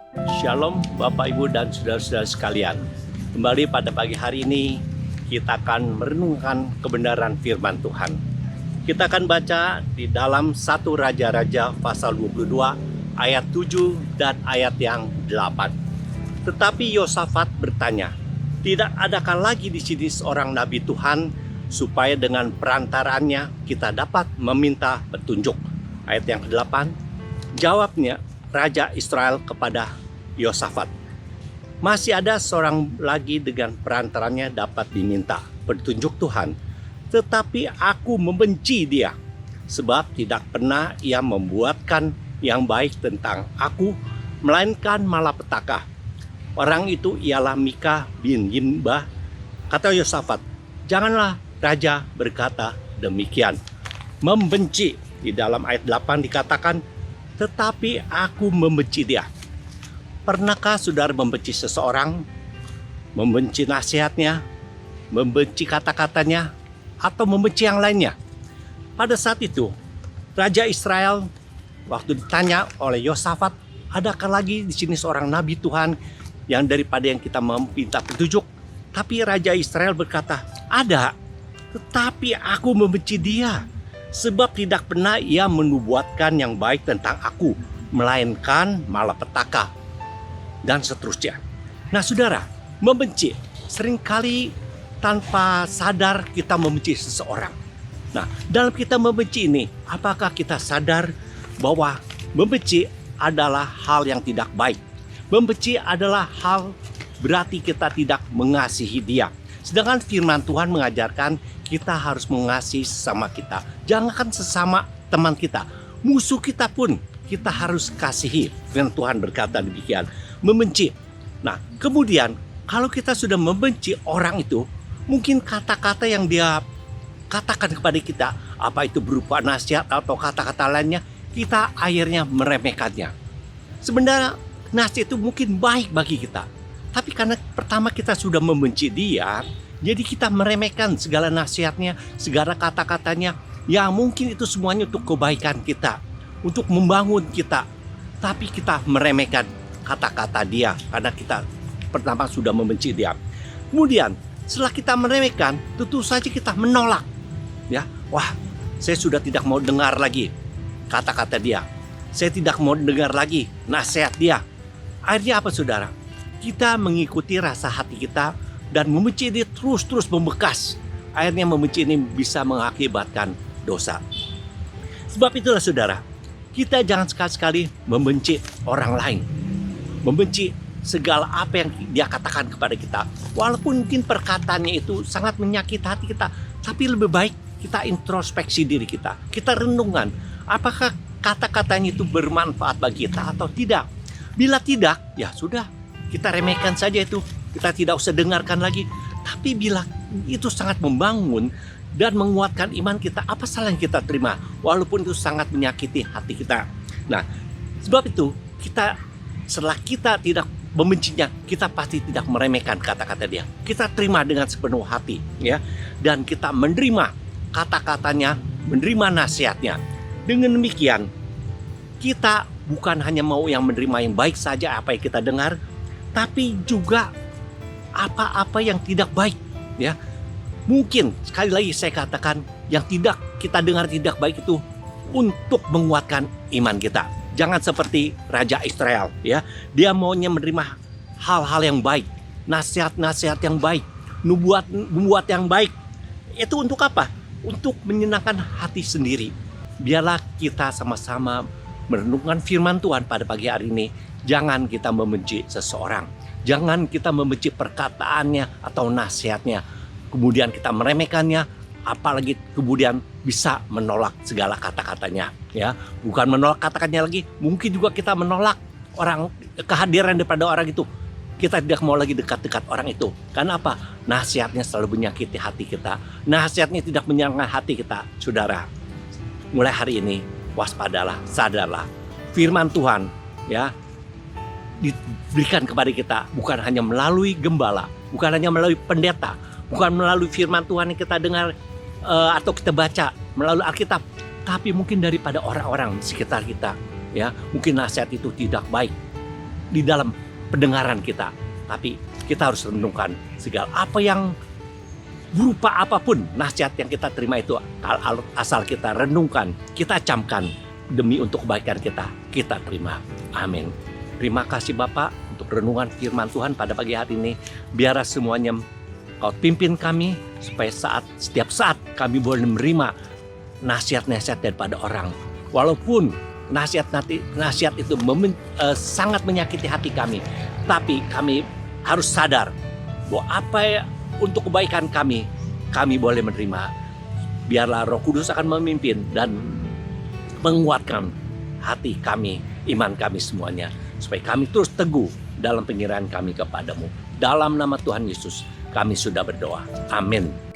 Shalom Bapak Ibu dan saudara-saudara sekalian. Kembali pada pagi hari ini kita akan merenungkan kebenaran firman Tuhan. Kita akan baca di dalam 1 Raja-Raja pasal 22 ayat 7 dan ayat yang 8. Tetapi Yosafat bertanya, "Tidak adakah lagi di sini seorang nabi Tuhan supaya dengan perantarannya kita dapat meminta petunjuk?" Ayat yang ke-8, jawabnya Raja Israel kepada Yosafat, "Masih ada seorang lagi dengan perantaranya dapat diminta petunjuk Tuhan, tetapi aku membenci dia, sebab tidak pernah ia membuatkan yang baik tentang aku, melainkan malapetaka. Orang itu ialah Mika bin Yimba." Kata Yosafat, "Janganlah raja berkata demikian." Membenci, di dalam ayat 8 dikatakan, "Tetapi aku membenci dia." Pernahkah saudara membenci seseorang? Membenci nasihatnya, membenci kata-katanya, atau membenci yang lainnya? Pada saat itu, Raja Israel waktu ditanya oleh Yosafat, "Adakah lagi di sini seorang nabi Tuhan yang daripada yang kita meminta petunjuk?" Tapi Raja Israel berkata, "Ada, tetapi aku membenci dia, sebab tidak pernah ia menubuatkan yang baik tentang aku, melainkan malapetaka." Dan seterusnya. Nah saudara, membenci, seringkali tanpa sadar kita membenci seseorang. Nah, dalam kita membenci ini, apakah kita sadar bahwa membenci adalah hal yang tidak baik? Membenci adalah hal berarti kita tidak mengasihi dia. Sedangkan firman Tuhan mengajarkan kita harus mengasihi sesama kita. Jangankan sesama teman kita, musuh kita pun kita harus kasihi. Firman Tuhan berkata demikian, membenci. Nah, kemudian kalau kita sudah membenci orang itu, mungkin kata-kata yang dia katakan kepada kita, apa itu berupa nasihat atau kata-kata lainnya, kita akhirnya meremehkannya. Sebenarnya nasihat itu mungkin baik bagi kita, tapi karena pertama kita sudah membenci dia, jadi kita meremehkan segala nasihatnya, segala kata-katanya, yang mungkin itu semuanya untuk kebaikan kita, untuk membangun kita, tapi kita meremehkan kata-kata dia karena kita pertama sudah membenci dia. Kemudian setelah kita meremehkan, tentu saja kita menolak. Ya, wah, saya sudah tidak mau dengar lagi kata-kata dia. Saya tidak mau dengar lagi nasihat dia. Akhirnya apa saudara? Kita mengikuti rasa hati kita dan membenci ini terus membekas. Akhirnya membenci ini bisa mengakibatkan dosa. Sebab itulah saudara, kita jangan sekali-sekali membenci orang lain. Membenci segala apa yang dia katakan kepada kita. Walaupun mungkin perkataannya itu sangat menyakiti hati kita, tapi lebih baik kita introspeksi diri kita. Kita renungan, apakah kata-katanya itu bermanfaat bagi kita atau tidak. Bila tidak, ya sudah, kita remehkan saja itu. Kita tidak usah dengarkan lagi. Tapi bila itu sangat membangun dan menguatkan iman kita, apa salah yang kita terima? Walaupun itu sangat menyakiti hati kita. Nah, sebab itu setelah kita tidak membencinya, kita pasti tidak meremehkan kata-kata dia. Kita terima dengan sepenuh hati, ya, dan kita menerima kata-katanya, menerima nasihatnya. Dengan demikian, kita bukan hanya mau yang menerima yang baik saja apa yang kita dengar, tapi juga apa-apa yang tidak baik, ya. Mungkin sekali lagi saya katakan, yang tidak kita dengar tidak baik itu untuk menguatkan iman kita. Jangan seperti Raja Israel, ya. Dia maunya menerima hal-hal yang baik, nasihat-nasihat yang baik, nubuat yang baik. Itu untuk apa? Untuk menyenangkan hati sendiri. Biarlah kita sama-sama merenungkan firman Tuhan pada pagi hari ini. Jangan kita membenci seseorang. Jangan kita membenci perkataannya atau nasihatnya. Kemudian kita meremehkannya, apalagi kemudian bisa menolak segala kata-katanya, ya. Bukan menolak kata-katanya lagi, mungkin juga kita menolak kehadiran daripada orang itu. Kita tidak mau lagi dekat-dekat orang itu. Karena apa? Nasihatnya selalu menyakiti hati kita. Nasihatnya tidak menyenangkan hati kita. Saudara, mulai hari ini waspadalah, sadarlah. Firman Tuhan, ya, diberikan kepada kita bukan hanya melalui gembala, bukan hanya melalui pendeta, bukan melalui firman Tuhan yang kita dengar atau kita baca melalui Alkitab, tapi mungkin daripada orang-orang di sekitar kita, ya. Mungkin nasihat itu tidak baik, di dalam pendengaran kita, tapi kita harus renungkan segala apa yang berupa apapun nasihat yang kita terima itu, asal kita renungkan, kita camkan demi untuk kebaikan kita terima. Amin. Terima kasih Bapak untuk renungan firman Tuhan pada pagi hari ini. Biar semuanya Kau pimpin kami supaya setiap saat kami boleh menerima nasihat-nasihat daripada orang. Walaupun nasihat itu sangat menyakiti hati kami, tapi kami harus sadar bahwa apa untuk kebaikan kami boleh menerima. Biarlah Roh Kudus akan memimpin dan menguatkan hati kami, iman kami semuanya, supaya kami terus teguh dalam penyerahan kami kepadamu. Dalam nama Tuhan Yesus kami sudah berdoa. Amin.